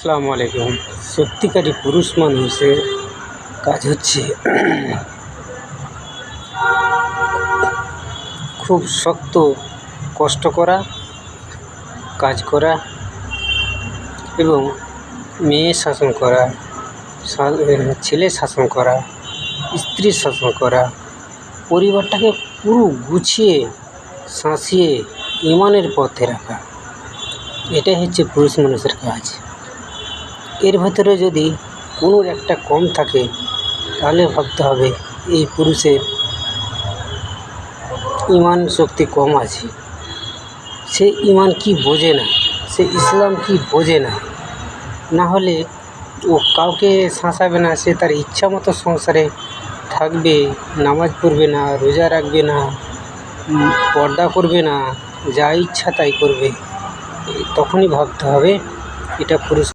আসসালামু আলাইকুম। সত্যিকারী পুরুষ মানুষের কাজ হচ্ছে খুব শক্ত কষ্ট করা, কাজ করা এবং মেয়ে শাসন করা, ছেলে শাসন করা, স্ত্রী শাসন করা, পরিবারটাকে পুরো গুছিয়ে সাঁচিয়ে ইমানের পথে রাখা। এটাই হচ্ছে পুরুষ মানুষের কাজ। এর ভেতরে যদি কোনো একটা কম থাকে তাহলে ভাবতে হবে এই পুরুষের ইমান শক্তি কম আছে। সে ইমান কি বোঝে না, সে ইসলাম কি বোঝে না। না হলে ও কাউকে শাসাবে না, সে তার ইচ্ছা মতো সংসারে থাকবে, নামাজ পড়বে না, রোজা রাখবে না, পর্দা করবে না, যা ইচ্ছা তাই করবে। তখনই ভাবতে হবে এটা পুরুষ